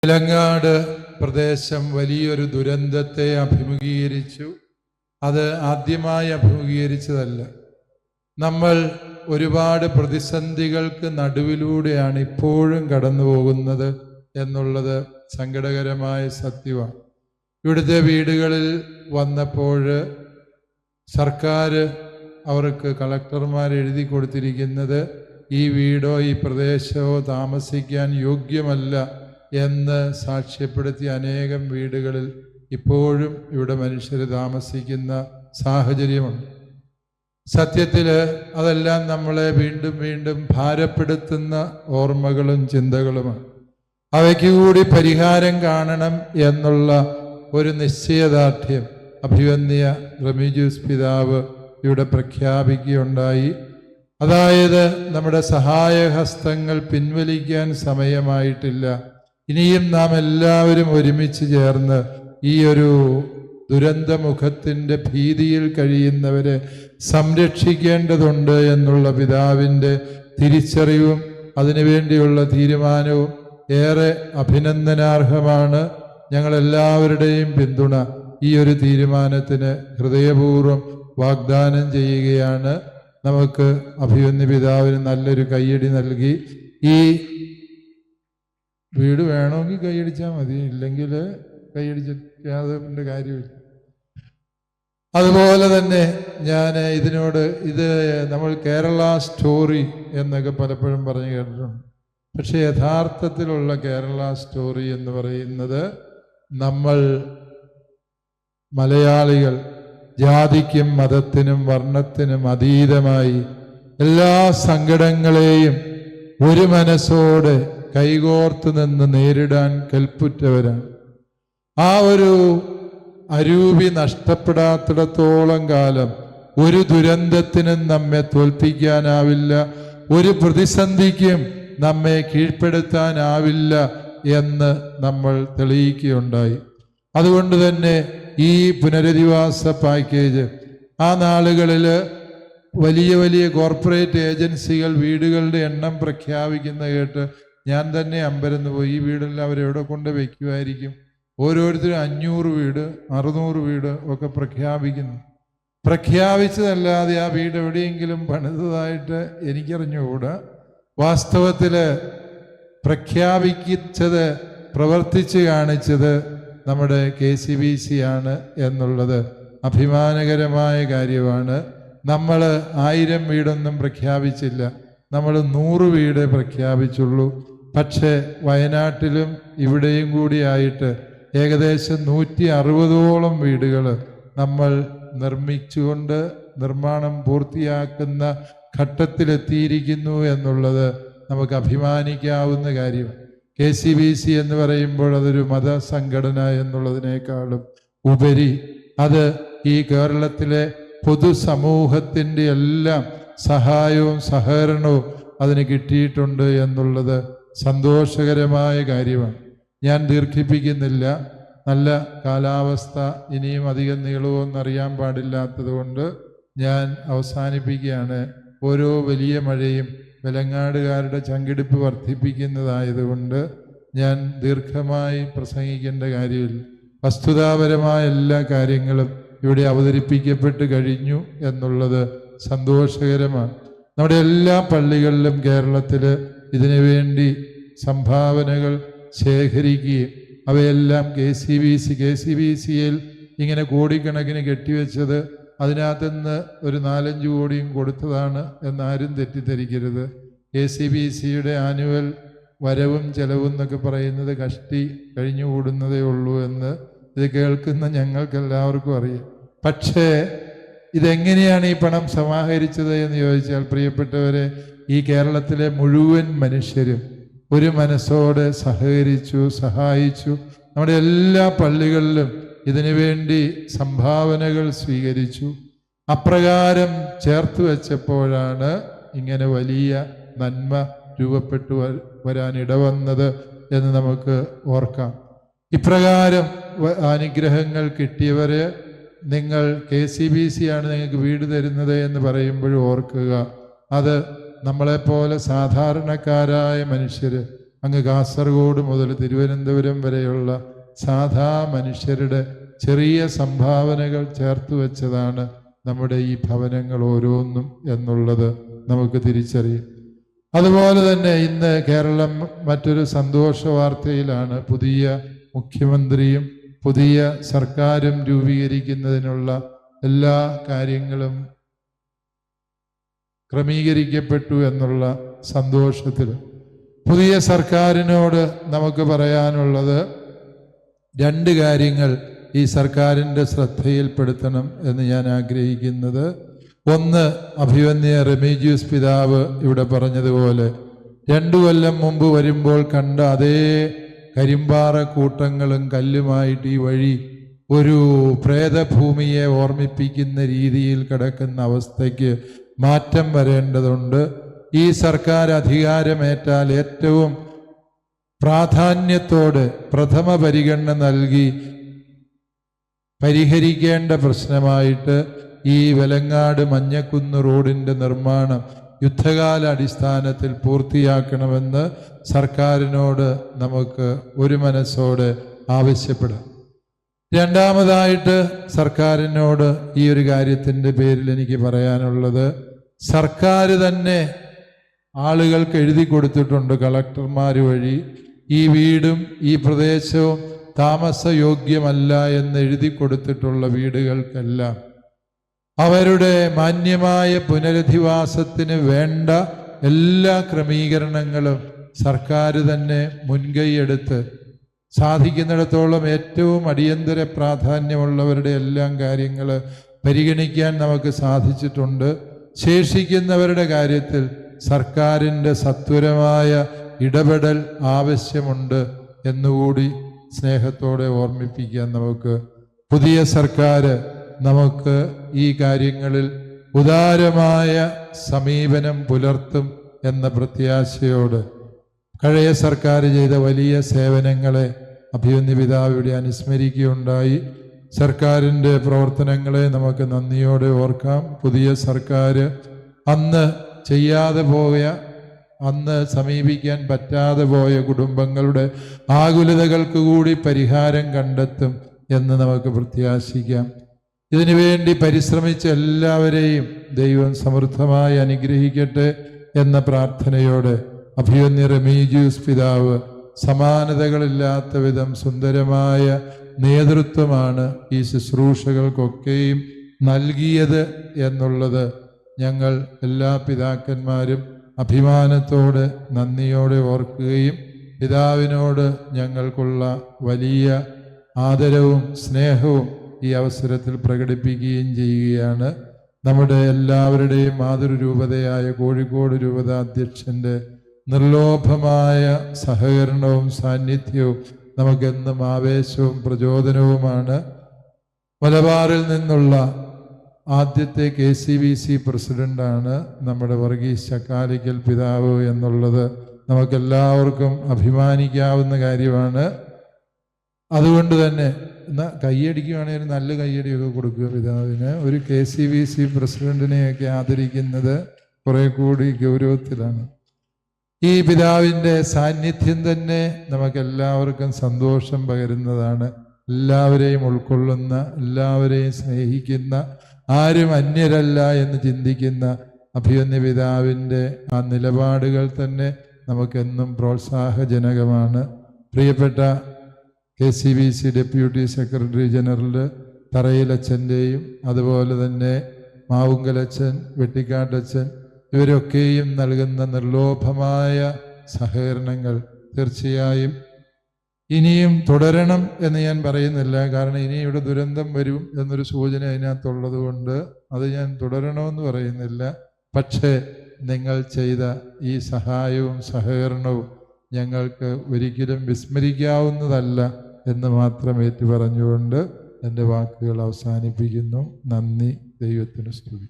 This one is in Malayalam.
വിലങ്ങാട് പ്രദേശം വലിയൊരു ദുരന്തത്തെ അഭിമുഖീകരിച്ചു. അത് ആദ്യമായി അഭിമുഖീകരിച്ചതല്ല. നമ്മൾ ഒരുപാട് പ്രതിസന്ധികൾക്ക് നടുവിലൂടെയാണ് ഇപ്പോഴും കടന്നു പോകുന്നത് എന്നുള്ളത് സങ്കടകരമായ സത്യമാണ്. ഇവിടുത്തെ വീടുകളിൽ വന്നപ്പോൾ സർക്കാർ അവർക്ക് കളക്ടർമാർ എഴുതി കൊടുത്തിരിക്കുന്നത് ഈ വീടോ ഈ പ്രദേശമോ താമസിക്കാൻ യോഗ്യമല്ല എന്ന് സാക്ഷ്യപ്പെടുത്തിയ അനേകം വീടുകളിൽ ഇപ്പോഴും ഇവിടെ മനുഷ്യർ താമസിക്കുന്ന സാഹചര്യമുണ്ട്. സത്യത്തിൽ അതെല്ലാം നമ്മളെ വീണ്ടും വീണ്ടും ഭാരപ്പെടുത്തുന്ന ഓർമ്മകളും ചിന്തകളുമാണ്. അവയ്ക്ക് കൂടി പരിഹാരം കാണണം എന്നുള്ള ഒരു നിശ്ചയദാർഢ്യം അഭിവന്യ റെമീജിയൂസ് പിതാവ് ഇവിടെ പ്രഖ്യാപിക്കുകയുണ്ടായി. അതായത് നമ്മുടെ സഹായഹസ്തങ്ങൾ പിൻവലിക്കാൻ സമയമായിട്ടില്ല. ഇനിയും നാം എല്ലാവരും ഒരുമിച്ച് ചേർന്ന് ഈ ഒരു ദുരന്തമുഖത്തിൻ്റെ ഭീതിയിൽ കഴിയുന്നവരെ സംരക്ഷിക്കേണ്ടതുണ്ട് എന്നുള്ള പിതാവിൻ്റെ തിരിച്ചറിവും അതിനുവേണ്ടിയുള്ള തീരുമാനവും ഏറെ അഭിനന്ദനാർഹമാണ്. ഞങ്ങളെല്ലാവരുടെയും പിന്തുണ ഈ ഒരു തീരുമാനത്തിന് ഹൃദയപൂർവ്വം വാഗ്ദാനം ചെയ്യുകയാണ്. നമുക്ക് അഭിവന്യ പിതാവിന് നല്ലൊരു കയ്യടി നൽകി ഈ വീട് വേണമെങ്കിൽ കൈയടിച്ചാൽ മതി, ഇല്ലെങ്കിൽ കൈയടിക്കാതെ കാര്യമില്ല. അതുപോലെ തന്നെ ഞാൻ ഇത് നമ്മൾ കേരള സ്റ്റോറി എന്നൊക്കെ പലപ്പോഴും പറഞ്ഞു കേട്ടിട്ടുണ്ട്. പക്ഷെ യഥാർത്ഥത്തിലുള്ള കേരള സ്റ്റോറി എന്ന് പറയുന്നത് നമ്മൾ മലയാളികൾ ജാതിക്കും മതത്തിനും വർണ്ണത്തിനും അതീതമായി എല്ലാ സങ്കടങ്ങളെയും ഒരു മനസ്സോടെ കൈകോർത്ത് നിന്ന് നേരിടാൻ കൽപ്പുറ്റവരാണ്. ആ ഒരു അരൂപി നഷ്ടപ്പെടാത്തിടത്തോളം കാലം ഒരു ദുരന്തത്തിനും നമ്മെ തോൽപ്പിക്കാനാവില്ല, ഒരു പ്രതിസന്ധിക്കും നമ്മെ കീഴ്പ്പെടുത്താനാവില്ല എന്ന് നമ്മൾ തെളിയിക്കുകയുണ്ടായി. അതുകൊണ്ട് തന്നെ ഈ പുനരധിവാസ പാക്കേജ് ആ നാളുകളിൽ വലിയ വലിയ കോർപ്പറേറ്റ് ഏജൻസികൾ വീടുകളുടെ എണ്ണം പ്രഖ്യാപിക്കുന്ന കേട്ട് ഞാൻ തന്നെ അമ്പരന്ന് പോയി. ഈ വീടെല്ലാം അവരെവിടെ കൊണ്ട് വയ്ക്കുമായിരിക്കും? ഓരോരുത്തരും 500 വീട് 600 വീട് ഒക്കെ പ്രഖ്യാപിച്ചതല്ലാതെ ആ വീട് എവിടെയെങ്കിലും പണിതതായിട്ട് എനിക്കറിഞ്ഞുകൂടാ. വാസ്തവത്തിൽ പ്രഖ്യാപിച്ചത് പ്രവർത്തിച്ച് കാണിച്ചത് നമ്മുടെ KCBC ആണ് എന്നുള്ളത് അഭിമാനകരമായ കാര്യമാണ്. നമ്മൾ 1000 വീടൊന്നും പ്രഖ്യാപിച്ചില്ല, നമ്മൾ 100 വീട് പ്രഖ്യാപിച്ചുള്ളൂ. പക്ഷേ വയനാട്ടിലും ഇവിടെയും കൂടിയായിട്ട് ഏകദേശം 160ഓളം വീടുകൾ നമ്മൾ നിർമ്മിച്ചുകൊണ്ട് നിർമ്മാണം പൂർത്തിയാക്കുന്ന ഘട്ടത്തിലെത്തിയിരിക്കുന്നു എന്നുള്ളത് നമുക്ക് അഭിമാനിക്കാവുന്ന കാര്യമാണ്. KCBC എന്ന് പറയുമ്പോൾ അതൊരു മതസംഘടന എന്നുള്ളതിനേക്കാളും ഉപരി അത് ഈ കേരളത്തിലെ പൊതുസമൂഹത്തിൻ്റെ എല്ലാം സഹായവും സഹകരണവും അതിന് കിട്ടിയിട്ടുണ്ട് എന്നുള്ളത് സന്തോഷകരമായ കാര്യമാണ്. ഞാൻ ദീർഘിപ്പിക്കുന്നില്ല. നല്ല കാലാവസ്ഥ ഇനിയും അധികം നീളുമോയെന്നറിയാൻ പാടില്ലാത്തത് കൊണ്ട് ഞാൻ അവസാനിപ്പിക്കുകയാണ്. ഓരോ വലിയ മഴയും വിലങ്ങാടുകാരുടെ ചങ്കിടിപ്പ് വർദ്ധിപ്പിക്കുന്നതായതുകൊണ്ട് ഞാൻ ദീർഘമായി പ്രസംഗിക്കേണ്ട കാര്യമില്ല. വസ്തുതാപരമായ എല്ലാ കാര്യങ്ങളും ഇവിടെ അവതരിപ്പിക്കപ്പെട്ട് കഴിഞ്ഞു എന്നുള്ളത് സന്തോഷകരമാണ്. നമ്മുടെ എല്ലാ പള്ളികളിലും കേരളത്തിൽ ഇതിനു വേണ്ടി സംഭാവനകൾ ശേഖരിക്കുകയും അവയെല്ലാം KCBCയിൽ ഇങ്ങനെ കോടിക്കണക്കിന് കെട്ടിവെച്ചത് അതിനകത്തുനിന്ന് ഒരു 4-5 കോടിയും കൊടുത്തതാണ് എന്നാരും തെറ്റിദ്ധരിക്കരുത്. KCBCയുടെ ആനുവൽ വരവും ചെലവും എന്നൊക്കെ പറയുന്നത് കഷ്ടി കഴിഞ്ഞുകൂടുന്നതേ ഉള്ളൂ എന്ന് ഇത് കേൾക്കുന്ന ഞങ്ങൾക്കെല്ലാവർക്കും അറിയാം. പക്ഷേ ഇതെങ്ങനെയാണ് ഈ പണം സമാഹരിച്ചത് എന്ന് ചോദിച്ചാൽ, പ്രിയപ്പെട്ടവരെ, ഈ കേരളത്തിലെ മുഴുവൻ മനുഷ്യരും ഒരു മനസ്സോടെ സഹകരിച്ചു, സഹായിച്ചു. നമ്മുടെ എല്ലാ പള്ളികളിലും ഇതിനു വേണ്ടി സംഭാവനകൾ സ്വീകരിച്ചു. അപ്രകാരം ചേർത്ത് വെച്ചപ്പോഴാണ് ഇങ്ങനെ വലിയ നന്മ രൂപപ്പെട്ടു വരാനിടവന്നത് എന്ന് നമുക്ക് ഓർക്കാം. ഇപ്രകാരം അനുഗ്രഹങ്ങൾ കിട്ടിയവരെ നിങ്ങൾ KCBC ആണ് നിങ്ങൾക്ക് വീട് തരുന്നത് എന്ന് പറയുമ്പോഴും ഓർക്കുക, അത് നമ്മളെപ്പോലെ സാധാരണക്കാരായ മനുഷ്യർ അങ്ങ് കാസർഗോഡ് മുതൽ തിരുവനന്തപുരം വരെയുള്ള സാധാ മനുഷ്യരുടെ ചെറിയ സംഭാവനകൾ ചേർത്ത് വെച്ചതാണ് നമ്മുടെ ഈ ഭവനങ്ങൾ ഓരോന്നും എന്നുള്ളത് നമുക്ക് തിരിച്ചറിയും. അതുപോലെ തന്നെ ഇന്ന് കേരളം മറ്റൊരു സന്തോഷ വാർത്തയിലാണ്. പുതിയ മുഖ്യമന്ത്രിയും പുതിയ സർക്കാരും രൂപീകരിക്കുന്നതിനുള്ള എല്ലാ കാര്യങ്ങളും ക്രമീകരിക്കപ്പെട്ടു എന്നുള്ള സന്തോഷത്തിൽ പുതിയ സർക്കാരിനോട് നമുക്ക് പറയാനുള്ളത് 2 കാര്യങ്ങൾ ഈ സർക്കാരിൻ്റെ ശ്രദ്ധയിൽപ്പെടുത്തണം എന്ന് ഞാൻ ആഗ്രഹിക്കുന്നത്. ഒന്ന്, അഭിവന്യ റെമീജിയസ് പിതാവ് ഇവിടെ പറഞ്ഞതുപോലെ 2 കൊല്ലം മുമ്പ് വരുമ്പോൾ കണ്ട അതേ കരിമ്പാറ കൂട്ടങ്ങളും കല്ലുമായിട്ട് ഈ വഴി ഒരു പ്രേതഭൂമിയെ ഓർമ്മിപ്പിക്കുന്ന രീതിയിൽ കിടക്കുന്ന അവസ്ഥയ്ക്ക് മാറ്റം വരേണ്ടതുണ്ട്. ഈ സർക്കാർ അധികാരമേറ്റാൽ ഏറ്റവും പ്രാധാന്യത്തോടെ പ്രഥമ പരിഗണന നൽകി പരിഹരിക്കേണ്ട പ്രശ്നമായിട്ട് ഈ വെലങ്ങാട് മഞ്ഞക്കുന്ന് റോഡിൻ്റെ നിർമ്മാണം യുദ്ധകാല അടിസ്ഥാനത്തിൽ പൂർത്തിയാക്കണമെന്ന് സർക്കാരിനോട് നമുക്ക് ഒരു മനസ്സോടെ ആവശ്യപ്പെടാം. രണ്ടാമതായിട്ട് സർക്കാരിനോട് ഈ ഒരു കാര്യത്തിൻ്റെ പേരിൽ എനിക്ക് പറയാനുള്ളത്, സർക്കാർ തന്നെ ആളുകൾക്ക് എഴുതി കൊടുത്തിട്ടുണ്ട് കളക്ടർമാർ വഴി, ഈ വീടും ഈ പ്രദേശവും താമസയോഗ്യമല്ല എന്ന് എഴുതി കൊടുത്തിട്ടുള്ള വീടുകൾക്കെല്ലാം അവരുടെ മാന്യമായ പുനരധിവാസത്തിന് വേണ്ട എല്ലാ ക്രമീകരണങ്ങളും സർക്കാർ തന്നെ മുൻകൈയെടുത്ത് സാധിക്കുന്നിടത്തോളം ഏറ്റവും അടിയന്തര പ്രാധാന്യമുള്ളവരുടെ എല്ലാം കാര്യങ്ങൾ പരിഗണിക്കാൻ നമുക്ക് സാധിച്ചിട്ടുണ്ട്. ശേഷിക്കുന്നവരുടെ കാര്യത്തിൽ സർക്കാരിൻ്റെ സത്വരമായ ഇടപെടൽ ആവശ്യമുണ്ട് എന്നുകൂടി സ്നേഹത്തോടെ ഓർമ്മിപ്പിക്കാൻ നമുക്ക്. പുതിയ സർക്കാർ നമുക്ക് ഈ കാര്യങ്ങളിൽ ഉദാരമായ സമീപനം പുലർത്തും എന്ന പ്രത്യാശയോട് പഴയ സർക്കാർ ചെയ്ത വലിയ സേവനങ്ങളെ അഭിവന്യ പിതാവ് ഇവിടെ അനുസ്മരിക്കുകയുണ്ടായി. സർക്കാരിൻ്റെ പ്രവർത്തനങ്ങളെ നമുക്ക് നന്ദിയോടെ ഓർക്കാം. പുതിയ സർക്കാർ അന്ന് ചെയ്യാതെ പോയ, അന്ന് സമീപിക്കാൻ പറ്റാതെ പോയ കുടുംബങ്ങളുടെ ആകുലതകൾക്ക് കൂടി പരിഹാരം കണ്ടെത്തും എന്ന് നമുക്ക് പ്രത്യാശിക്കാം. ഇതിനുവേണ്ടി പരിശ്രമിച്ച എല്ലാവരെയും ദൈവം സമൃദ്ധമായി അനുഗ്രഹിക്കട്ടെ എന്ന പ്രാർത്ഥനയോടെ അഭിവന്യ റെമീജിയസ് പിതാവ് സമാനതകളില്ലാത്ത വിധം സുന്ദരമായ നേതൃത്വമാണ് ഈ ശുശ്രൂഷകൾക്കൊക്കെയും നൽകിയത് എന്നുള്ളത് ഞങ്ങൾ എല്ലാ പിതാക്കന്മാരും അഭിമാനത്തോടെ നന്ദിയോടെ ഓർക്കുകയും പിതാവിനോട് ഞങ്ങൾക്കുള്ള വലിയ ആദരവും സ്നേഹവും ഈ അവസരത്തിൽ പ്രകടിപ്പിക്കുകയും ചെയ്യുകയാണ്. നമ്മുടെ എല്ലാവരുടെയും മാതൃരൂപതയായ കോഴിക്കോട് രൂപതാധ്യക്ഷൻ്റെ നിർലോഭമായ സഹകരണവും സാന്നിധ്യവും നമുക്കെന്നും ആവേശവും പ്രചോദനവുമാണ്. മലബാറിൽ നിന്നുള്ള ആദ്യത്തെ KCBC പ്രസിഡൻ്റാണ് നമ്മുടെ വർഗീസ് ചക്കാലിക്കൽ പിതാവ് എന്നുള്ളത് നമുക്കെല്ലാവർക്കും അഭിമാനിക്കാവുന്ന കാര്യമാണ്. അതുകൊണ്ട് തന്നെ കയ്യടിക്കുകയാണെങ്കിൽ നല്ല കയ്യടിയൊക്കെ കൊടുക്കുക പിതാവിന്. ഒരു KCBC പ്രസിഡന്റിനെയൊക്കെ ആദരിക്കുന്നത് കുറെ കൂടി ഗൗരവത്തിലാണ്. ഈ പിതാവിൻ്റെ സാന്നിധ്യം തന്നെ നമുക്കെല്ലാവർക്കും സന്തോഷം പകരുന്നതാണ്. എല്ലാവരെയും ഉൾക്കൊള്ളുന്ന, എല്ലാവരെയും സ്നേഹിക്കുന്ന, ആരും അന്യരല്ല എന്ന് ചിന്തിക്കുന്ന അഭിവന്യ പിതാവിൻ്റെ ആ നിലപാടുകൾ തന്നെ നമുക്കെന്നും പ്രോത്സാഹജനകമാണ്. പ്രിയപ്പെട്ട KCBC ഡെപ്യൂട്ടി സെക്രട്ടറി ജനറൽ തറയിലച്ഛൻ്റെയും അതുപോലെ തന്നെ മാവുങ്കലച്ഛൻ, വെട്ടിക്കാട്ടച്ഛൻ ഇവരൊക്കെയും നൽകുന്ന നിർലോഭമായ സഹകരണങ്ങൾ തീർച്ചയായും ഇനിയും തുടരണം എന്ന് ഞാൻ പറയുന്നില്ല. കാരണം ഇനി ഇവിടെ ദുരന്തം വരും എന്നൊരു സൂചന അതിനകത്തുള്ളത് കൊണ്ട് അത് ഞാൻ തുടരണമെന്ന് പറയുന്നില്ല. പക്ഷേ നിങ്ങൾ ചെയ്ത ഈ സഹായവും സഹകരണവും ഞങ്ങൾക്ക് ഒരിക്കലും വിസ്മരിക്കാവുന്നതല്ല എന്ന് മാത്രം ഏറ്റുപറഞ്ഞുകൊണ്ട് എൻ്റെ വാക്കുകൾ അവസാനിപ്പിക്കുന്നു. നന്ദി. ദൈവത്തിന് സ്തുതി.